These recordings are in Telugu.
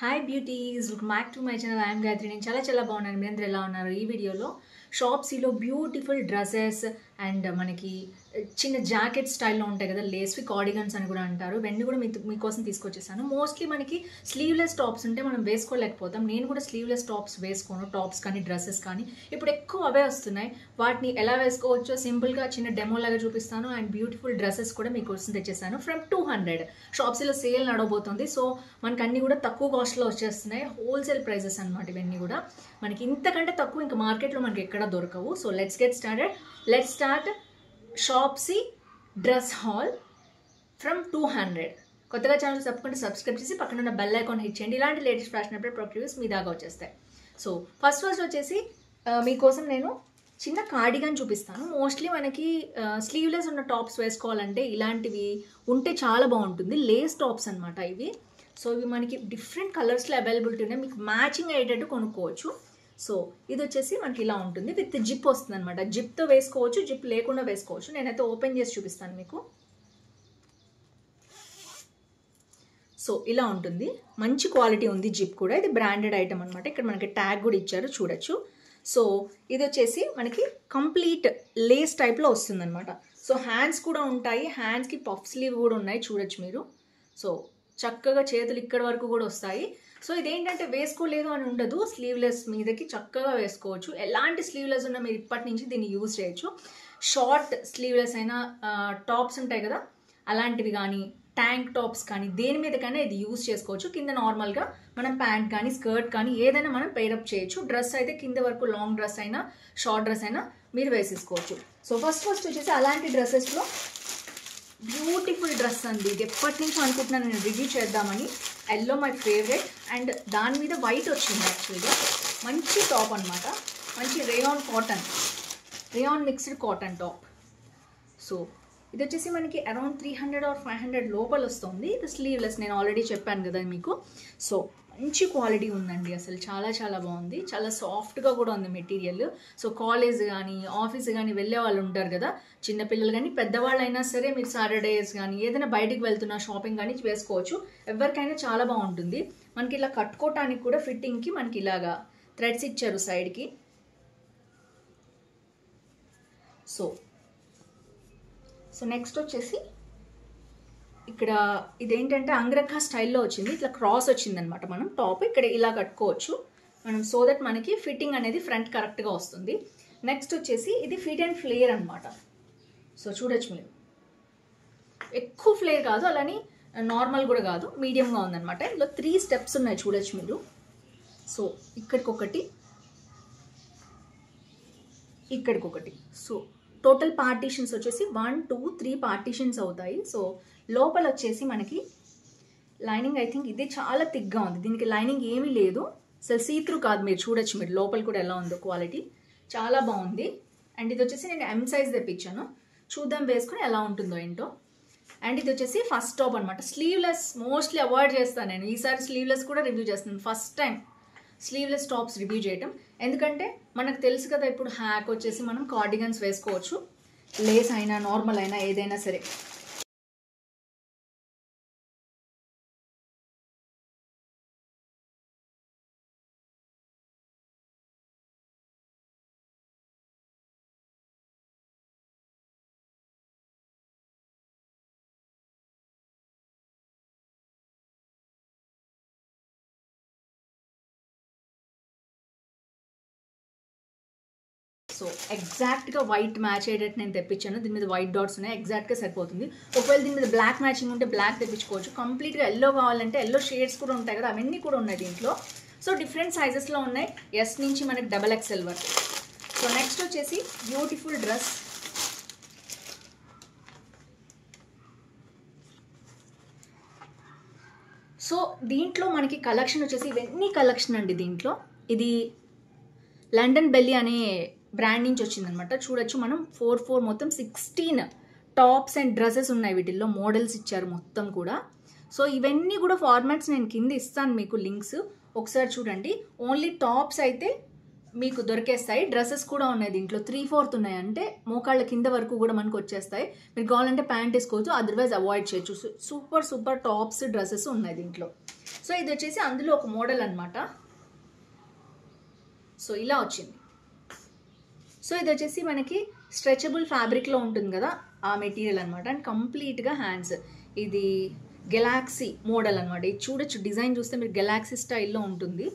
Hi beauties, welcome back to my channel. I am Gayatri. నేను చాలా బాగున్నాను. మీరందరూ ఎలా ఉన్నారు? ఈ వీడియోలో షాప్సీలో బ్యూటిఫుల్ డ్రెస్సెస్ అండ్ మనకి చిన్న జాకెట్ స్టైల్లో ఉంటాయి కదా, లేస్వి కార్డిగన్స్ అని కూడా అంటారు. ఇవన్నీ కూడా మీకోసం తీసుకొచ్చేసాను. మోస్ట్లీ మనకి స్లీవ్లెస్ టాప్స్ ఉంటే మనం వేసుకోలేకపోతాం. నేను కూడా స్లీవ్లెస్ టాప్స్ వేసుకోను, టాప్స్ కానీ డ్రెస్సెస్ కానీ. ఇప్పుడు ఎక్కువ అవే వస్తున్నాయి. వాటిని ఎలా వేసుకోవచ్చో సింపుల్గా చిన్న డెమో లాగా చూపిస్తాను. అండ్ బ్యూటిఫుల్ డ్రెస్సెస్ కూడా మీకోసం తెచ్చేసాను. ఫ్రమ్ 200 షాప్సీలో సేల్ నడవబోతుంది. సో మనకి అన్నీ కూడా తక్కువ కాస్ట్లో వచ్చేస్తున్నాయి. హోల్సేల్ ప్రైజెస్ అనమాట ఇవన్నీ కూడా. మనకి ఇంతకంటే తక్కువ ఇంకా మార్కెట్లో మనకి ఎక్కడ దొరకవు. So let's get started. Let's start Shopsy dress hall from 200. కొత్తగా ఛానల్ తప్పకుండా సబ్స్క్రైబ్ చేసి పక్కన ఉన్న బెల్ ఐకాన్ హిట్ చేయండి. ఇలాంటి లేటెస్ట్ ఫ్యాషన్ అప్డేట్ ప్రొక్యూస్ మీ దాకా వచ్చేస్తాయి. సో ఫస్ట్ వచ్చేసి మీకోసం నేను చిన్న కార్డిగన్ చూపిస్తాను. మోస్ట్లీ మనకి స్లీవ్లెస్ ఉన్న టాప్స్ వేసుకోవాలంటే ఇలాంటివి ఉంటే చాలా బాగుంటుంది. లేస్ టాప్స్ అనమాట ఇవి. సో ఇవి మనకి డిఫరెంట్ కలర్స్లో అవైలబిలిటీ ఉన్నాయి. మీకు మ్యాచింగ్ అయ్యేటట్టు కొనుక్కోవచ్చు. సో ఇది వచ్చేసి మనకి ఇలా ఉంటుంది. విత్ జిప్ వస్తుంది అనమాట. జిప్తో వేసుకోవచ్చు, జిప్ లేకుండా వేసుకోవచ్చు. నేనైతే ఓపెన్ చేసి చూపిస్తాను మీకు. సో ఇలా ఉంటుంది. మంచి క్వాలిటీ ఉంది జిప్ కూడా. ఇది బ్రాండెడ్ ఐటమ్ అనమాట. ఇక్కడ మనకి ట్యాగ్ కూడా ఇచ్చారు, చూడొచ్చు. సో ఇది వచ్చేసి మనకి కంప్లీట్ లేస్ టైప్లో వస్తుంది అనమాట. సో హ్యాండ్స్ కూడా ఉంటాయి. హ్యాండ్స్కి పఫ్ స్లీవ్ కూడా ఉన్నాయి, చూడొచ్చు మీరు. సో చక్కగా చేతులు ఇక్కడ వరకు కూడా వస్తాయి. సో ఇదేంటంటే వేసుకోలేదు అని ఉండదు. స్లీవ్లెస్ మీదకి చక్కగా వేసుకోవచ్చు. ఎలాంటి స్లీవ్లెస్ ఉన్నా మీరు ఇప్పటి నుంచి దీన్ని యూజ్ చేయొచ్చు. షార్ట్ స్లీవ్లెస్ అయినా టాప్స్ ఉంటాయి కదా, అలాంటివి కానీ ట్యాంక్ టాప్స్ కానీ దేని మీదకైనా ఇది యూజ్ చేసుకోవచ్చు. కింద నార్మల్గా మనం ప్యాంట్ కానీ స్కర్ట్ కానీ ఏదైనా మనం పేరప్ చేయొచ్చు. డ్రెస్ అయితే కింద వరకు లాంగ్ డ్రెస్ అయినా షార్ట్ డ్రెస్ అయినా మీరు వేసేసుకోవచ్చు. సో ఫస్ట్ వచ్చేసి అలాంటి డ్రెస్సెస్లో బ్యూటిఫుల్ డ్రెస్ అండి. ఇది ఎప్పటి నుంచి అనుకుంటున్నాను నేను రివ్యూ చేద్దామని. Yellow my favourite. అండ్ దాని మీద వైట్ వచ్చింది యాక్చువల్గా. మంచి టాప్ అనమాట. మంచి rayon mixed cotton top. So ఇది వచ్చేసి మనకి అరౌండ్ 300 or 500 లోపల వస్తుంది. ఇది స్లీవ్లెస్, నేను ఆల్రెడీ చెప్పాను కదా మీకు. సో మంచి క్వాలిటీ ఉందండి. అసలు చాలా బాగుంది. చాలా సాఫ్ట్గా కూడా ఉంది మెటీరియల్. సో కాలేజ్ కానీ ఆఫీస్ కానీ వెళ్ళే వాళ్ళు ఉంటారు కదా, చిన్నపిల్లలు కానీ పెద్దవాళ్ళు అయినా సరే, మీరు సాటర్డేస్ కానీ ఏదైనా బయటికి వెళ్తున్నా షాపింగ్ కానీ వేసుకోవచ్చు. ఎవరికైనా చాలా బాగుంటుంది. మనకి ఇలా కట్టుకోవటానికి కూడా ఫిట్టింగ్కి మనకి ఇలాగా థ్రెడ్స్ ఇచ్చారు సైడ్కి. సో నెక్స్ట్ వచ్చేసి ఇక్కడ ఇదేంటంటే అంగరఖా స్టైల్లో వచ్చింది. ఇట్లా క్రాస్ వచ్చిందనమాట. మనం టాప్ ఇక్కడ ఇలా కట్టుకోవచ్చు మనం. సో దట్ మనకి ఫిట్టింగ్ అనేది ఫ్రంట్ కరెక్ట్గా వస్తుంది. నెక్స్ట్ వచ్చేసి ఇది ఫిట్ అండ్ ఫ్లేర్ అనమాట. సో చూడొచ్చు మీరు. ఎక్కువ ఫ్లేర్ కాదు, అలాని నార్మల్ కూడా కాదు, మీడియంగా ఉందన్నమాట. ఇందులో 3 స్టెప్స్ ఉన్నాయి, చూడొచ్చు మీరు. సో ఇక్కడికొకటి, ఇక్కడికొకటి. సో టోటల్ పార్టీషన్స్ వచ్చేసి 1, 2, 3 పార్టీషన్స్ అవుతాయి. సో లోపల వచ్చేసి మనకి లైనింగ్, ఐ థింక్ ఇది చాలా థిక్గా ఉంది. దీనికి లైనింగ్ ఏమీ లేదు. అసలు సీత్రూ కాదు, మీరు చూడొచ్చు మీరు లోపల కూడా ఎలా ఉందో క్వాలిటీ. చాలా బాగుంది. అండ్ ఇది వచ్చేసి నేను M సైజ్ తెప్పించాను. చూద్దాం వేసుకుని ఎలా ఉంటుందో ఏంటో. అండ్ ఇది వచ్చేసి ఫస్ట్ టాప్ అనమాట. స్లీవ్లెస్ మోస్ట్లీ అవాయిడ్ చేస్తాను నేను. ఈసారి స్లీవ్లెస్ కూడా రివ్యూ చేస్తున్నాను. First time sleeveless tops review చేయటం. ఎందుకంటే మనకు తెలుసు కదా, ఇప్పుడు హ్యాక్ వచ్చేసి మనం కార్డిగన్స్ వేసుకోవచ్చు. లేస్ అయినా నార్మల్ అయినా ఏదైనా సరే. సో ఎగ్జాక్ట్గా వైట్ మ్యాచ్ అయ్యేటట్టు నేను తెప్పించాను. దీని మీద వైట్ డాట్స్ ఉన్నాయి, ఎగ్జాక్ట్గా సరిపోతుంది. ఒకవేళ దీని మీద బ్లాక్ మ్యాచింగ్ ఉంటే బ్లాక్ తెప్పించుకోవచ్చు. కంప్లీట్గా ఎల్లో కావాలంటే ఎల్లో షేడ్స్ కూడా ఉంటాయి కదా, అవన్నీ కూడా ఉన్నాయి దీంట్లో. సో డిఫరెంట్ సైజెస్లో ఉన్నాయి, S నుంచి మనకి XXL వరకు. సో నెక్స్ట్ వచ్చేసి బ్యూటిఫుల్ డ్రెస్. సో దీంట్లో మనకి కలెక్షన్ వచ్చేసి ఇవన్నీ కలెక్షన్ అండి. దీంట్లో ఇది లండన్ బెల్లీ అనే బ్రాండ్ నుంచి వచ్చిందనమాట. చూడొచ్చు మనం 4 మొత్తం 16 టాప్స్ అండ్ డ్రెస్సెస్ ఉన్నాయి. వీటిల్లో మోడల్స్ ఇచ్చారు మొత్తం కూడా. సో ఇవన్నీ కూడా ఫార్మాట్స్ నేను కింద ఇస్తాను మీకు లింక్స్, ఒకసారి చూడండి. ఓన్లీ టాప్స్ అయితే మీకు దొరికేస్తాయి. డ్రెస్సెస్ కూడా ఉన్నాయి దీంట్లో. 3/4 ఉన్నాయి, అంటే మోకాళ్ళ కింద వరకు కూడా మనకు వచ్చేస్తాయి. మీరు కావాలంటే ప్యాంట్ వేసుకోవచ్చు, అదర్వైజ్ అవాయిడ్ చేయొచ్చు. సూపర్ టాప్స్ డ్రెస్సెస్ ఉన్నాయి దీంట్లో. సో ఇది వచ్చేసి అందులో ఒక మోడల్ అనమాట. సో ఇలా వచ్చింది. సో ఇది వచ్చేసి మనకి స్ట్రెచబుల్ ఫ్యాబ్రిక్లో ఉంటుంది కదా ఆ మెటీరియల్ అనమాట. అండ్ కంప్లీట్గా హ్యాండ్స్ ఇది గెలాక్సీ మోడల్ అనమాట. ఇది చూడొచ్చు, డిజైన్ చూస్తే మీరు గెలాక్సీ స్టైల్లో ఉంటుంది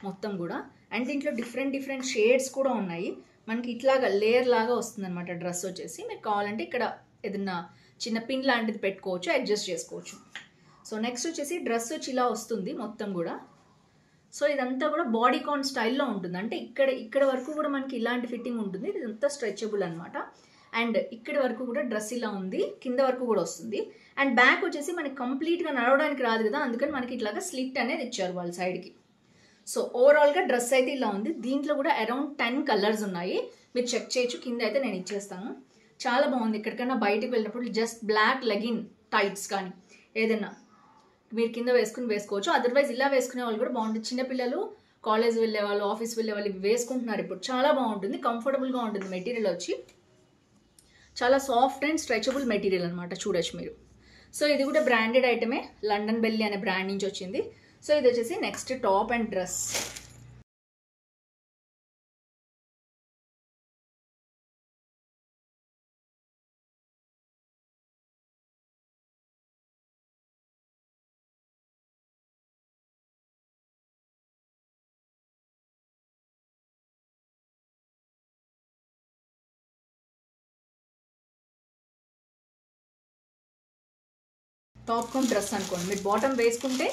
మొత్తం కూడా. అండ్ దీంట్లో డిఫరెంట్ షేడ్స్ కూడా ఉన్నాయి. మనకి ఇట్లాగా లేయర్ లాగా వస్తుంది అనమాట డ్రెస్ వచ్చేసి. మీకు కావాలంటే ఇక్కడ ఏదన్నా చిన్న పిన్ లాంటిది పెట్టుకోవచ్చు, అడ్జస్ట్ చేసుకోవచ్చు. సో నెక్స్ట్ వచ్చేసి డ్రెస్ వచ్చి ఇలా వస్తుంది మొత్తం కూడా. సో ఇదంతా కూడా బాడీ కాన్ స్టైల్లో ఉంటుంది. అంటే ఇక్కడ వరకు కూడా మనకి ఇలాంటి ఫిట్టింగ్ ఉంటుంది. ఇదంతా స్ట్రెచబుల్ అనమాట. అండ్ ఇక్కడ వరకు కూడా డ్రెస్ ఇలా ఉంది, కింద వరకు కూడా వస్తుంది. అండ్ బ్యాక్ వచ్చేసి మనకి కంప్లీట్గా నడవడానికి రాదు కదా, అందుకని మనకి ఇట్లాగా స్లిట్ అనేది ఇచ్చారు వాళ్ళ సైడ్కి. సో ఓవరాల్గా డ్రెస్ అయితే ఇలా ఉంది. దీంట్లో కూడా అరౌండ్ 10 కలర్స్ ఉన్నాయి, మీరు చెక్ చేయొచ్చు. కింద అయితే నేను ఇచ్చేస్తాను. చాలా బాగుంది. ఎక్కడికైనా బయటకు వెళ్ళినప్పుడు జస్ట్ బ్లాక్ లెగిన్ టైట్స్ కానీ ఏదైనా మీరు కింద వేసుకోవచ్చు. అదర్వైజ్ ఇలా వేసుకునే వాళ్ళు కూడా బాగుంటుంది. చిన్నపిల్లలు, కాలేజ్ వెళ్ళే వాళ్ళు, ఆఫీస్ వెళ్ళే వాళ్ళు ఇవి వేసుకుంటున్నారు ఇప్పుడు. చాలా బాగుంటుంది, కంఫర్టబుల్గా ఉంటుంది. మెటీరియల్ వచ్చి చాలా సాఫ్ట్ అండ్ స్ట్రెచబుల్ మెటీరియల్ అనమాట, చూడొచ్చు మీరు. సో ఇది కూడా బ్రాండెడ్ ఐటమే, లండన్ బెల్లీ అనే బ్రాండ్ నుంచి వచ్చింది. సో ఇది వచ్చేసి next top and dress. Top come dress అనుకోండి, మీరు బాటమ్ వేసుకుంటే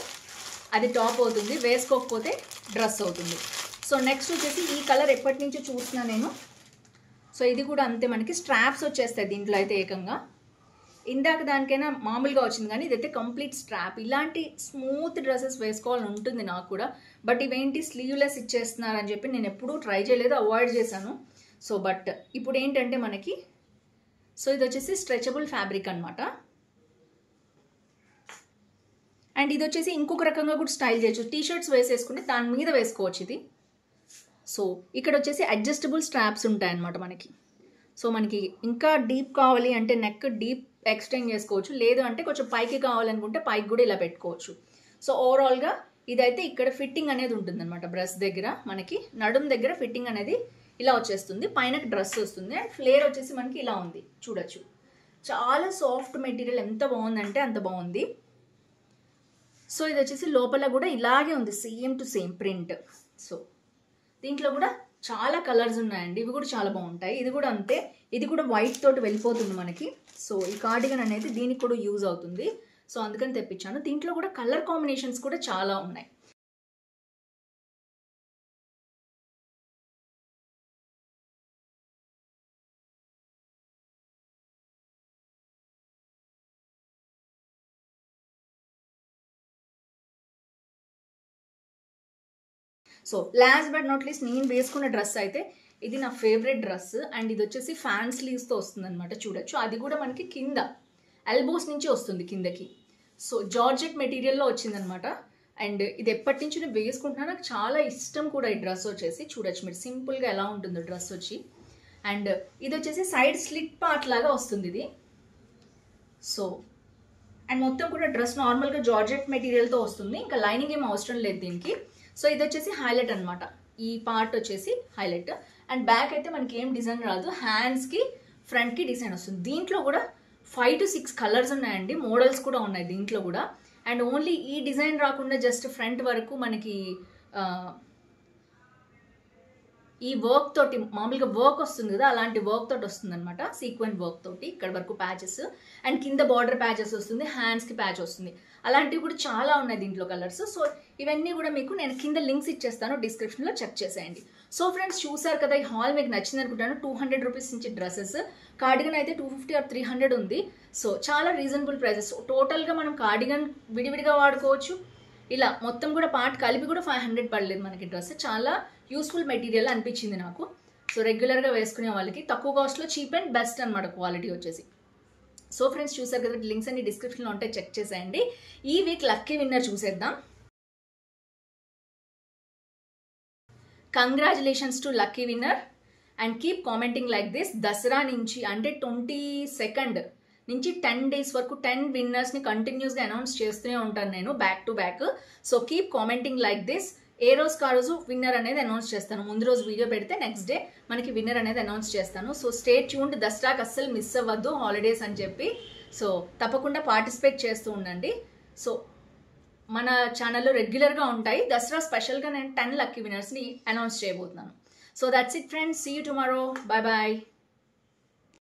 అది టాప్ అవుతుంది, వేసుకోకపోతే డ్రెస్ అవుతుంది. సో నెక్స్ట్ వచ్చేసి ఈ కలర్ ఎప్పటి నుంచో చూస్తున్నా నేను. సో ఇది కూడా అంతే, మనకి స్ట్రాప్స్ వచ్చేస్తాయి దీంట్లో అయితే ఏకంగా. ఇందాక దానికైనా మామూలుగా వచ్చింది, కానీ ఇదైతే కంప్లీట్ స్ట్రాప్. ఇలాంటి స్మూత్ డ్రెస్సెస్ వేసుకోవాలని ఉంటుంది నాకు కూడా. బట్ ఇవేంటి స్లీవ్లెస్ ఇచ్చేస్తున్నారని చెప్పి నేను ఎప్పుడూ ట్రై చేయలేదు, అవాయిడ్ చేశాను. సో బట్ ఇప్పుడు ఏంటంటే మనకి, సో ఇది వచ్చేసి స్ట్రెచబుల్ ఫ్యాబ్రిక్ అనమాట. అండ్ ఇది వచ్చేసి ఇంకొక రకంగా కూడా స్టైల్ చేయొచ్చు. టీషర్ట్స్ వేసేసుకుంటే దాని మీద వేసుకోవచ్చు ఇది. సో ఇక్కడ వచ్చేసి అడ్జస్టబుల్ స్ట్రాప్స్ ఉంటాయన్నమాట మనకి. సో మనకి ఇంకా డీప్ కావాలి అంటే నెక్ డీప్ ఎక్స్టెండ్ చేసుకోవచ్చు, లేదు అంటే కొంచెం పైకి కావాలనుకుంటే పైకి కూడా ఇలా పెట్టుకోవచ్చు. సో ఓవరాల్గా ఇదైతే ఇక్కడ ఫిట్టింగ్ అనేది ఉంటుంది అనమాట. బ్రెస్ట్ దగ్గర మనకి నడుం దగ్గర ఫిట్టింగ్ అనేది ఇలా వచ్చేస్తుంది, పైన డ్రెస్ వస్తుంది. అండ్ ఫ్లేర్ వచ్చేసి మనకి ఇలా ఉంది, చూడొచ్చు. చాలా సాఫ్ట్ మెటీరియల్, ఎంత బాగుందంటే అంత బాగుంది. సో ఇది వచ్చేసి లోపల కూడా ఇలాగే ఉంది, same to same print. So దీంట్లో కూడా చాలా కలర్స్ ఉన్నాయండి, ఇవి కూడా చాలా బాగుంటాయి. ఇది కూడా అంతే, ఇది కూడా వైట్ తోటి వెళ్ళిపోతుంది మనకి. సో ఈ కార్డిగన్ అనేది దీనికి కూడా యూజ్ అవుతుంది. సో అందుకని తెప్పించాను. దీంట్లో కూడా కలర్ కాంబినేషన్స్ కూడా చాలా ఉన్నాయి. So last but not least నేను వేసుకున్న డ్రెస్ అయితే ఇది నా ఫేవరెట్ డ్రెస్. అండ్ ఇది వచ్చేసి ఫ్యాన్ స్లీవ్స్తో వస్తుంది అనమాట, చూడొచ్చు. అది కూడా మనకి కింద ఎల్బోస్ నుంచి వస్తుంది కిందకి. సో జార్జెట్ మెటీరియల్లో వచ్చిందనమాట. అండ్ ఇది ఎప్పటి నుంచి నేను వేసుకుంటున్నా, నాకు చాలా ఇష్టం కూడా ఈ డ్రెస్ వచ్చేసి. చూడొచ్చు మీరు సింపుల్గా ఎలా ఉంటుందో డ్రెస్ వచ్చి. అండ్ ఇది వచ్చేసి సైడ్ స్లిట్ పార్ట్ లాగా వస్తుంది ఇది. సో అండ్ మొత్తం కూడా డ్రెస్ నార్మల్గా జార్జెట్ మెటీరియల్తో వస్తుంది, ఇంకా లైనింగ్ ఏం అవసరం లేదు దీనికి. సో ఇది వచ్చేసి హైలైట్ అనమాట, ఈ పార్ట్ వచ్చేసి హైలైట్. అండ్ బ్యాక్ అయితే మనకి ఏం డిజైన్ రాదు, హ్యాండ్స్కి ఫ్రంట్కి డిజైన్ వస్తుంది. దీంట్లో కూడా 5 to 6 కలర్స్ ఉన్నాయండి, మోడల్స్ కూడా ఉన్నాయి దీంట్లో కూడా. అండ్ ఓన్లీ ఈ డిజైన్ రాకుండా జస్ట్ ఫ్రంట్ వరకు మనకి ఈ వర్క్ తోటి, మామూలుగా వర్క్ వస్తుంది కదా, అలాంటి వర్క్ తోటి వస్తుంది అనమాట, సీక్వెంట్ వర్క్ తోటి. ఇక్కడ వరకు ప్యాచెస్ అండ్ కింద బార్డర్ ప్యాచెస్ వస్తుంది, హ్యాండ్స్కి ప్యాచ్ వస్తుంది. అలాంటివి కూడా చాలా ఉన్నాయి దీంట్లో కలర్స్. సో ఇవన్నీ కూడా మీకు నేను కింద లింక్స్ ఇచ్చేస్తాను, డిస్క్రిప్షన్లో చెక్ చేసేయండి. సో ఫ్రెండ్స్ చూసారు కదా, ఈ హాల్ మీకు నచ్చింది అనుకుంటాను. 200 రూపీస్ నుంచి డ్రెస్సెస్, కార్డిగన్ అయితే 250 or 300 ఉంది. సో చాలా రీజనబుల్ ప్రైజెస్. టోటల్గా మనం కార్డిగన్ విడివిడిగా వాడుకోవచ్చు, ఇలా మొత్తం కూడా పార్ట్ కలిపి కూడా 500 పడలేదు మనకి. డ్రెస్ చాలా యూస్ఫుల్ మెటీరియల్ అనిపించింది నాకు. సో రెగ్యులర్గా వేసుకునే వాళ్ళకి తక్కువ కాస్ట్లో చీప్ అండ్ బెస్ట్ అనమాట క్వాలిటీ వచ్చేసి. సో ఫ్రెండ్స్ చూసారు కదా, లింక్స్ అన్ని డిస్క్రిప్షన్లో ఉంటాయి, చెక్ చేసేయండి. ఈ వీక్ లక్కీ విన్నర్ చూసేద్దాం. Congratulations to lucky winner and keep commenting like this. Dasara నుంచి అంటే 22nd నుంచి 10 days వరకు 10 విన్నర్స్ని కంటిన్యూస్గా అనౌన్స్ చేస్తూనే ఉంటాను నేను back to back. So keep commenting like this. ఏ రోజుకి ఆ రోజు విన్నర్ అనేది అనౌన్స్ చేస్తాను. ముందు రోజు వీడియో పెడితే నెక్స్ట్ డే మనకి విన్నర్ అనేది అనౌన్స్ చేస్తాను. So stay tuned. దసరాకి అస్సలు మిస్ అవ్వద్దు, హాలిడేస్ అని చెప్పి. సో తప్పకుండా పార్టిసిపేట్ చేస్తూ ఉండండి. సో మన ఛానల్లో రెగ్యులర్గా ఉంటాయి. దసరా స్పెషల్గా నేను 10 లక్కీ విన్నర్స్ని అనౌన్స్ చేయబోతున్నాను. So that's it friends. See you tomorrow. Bye bye.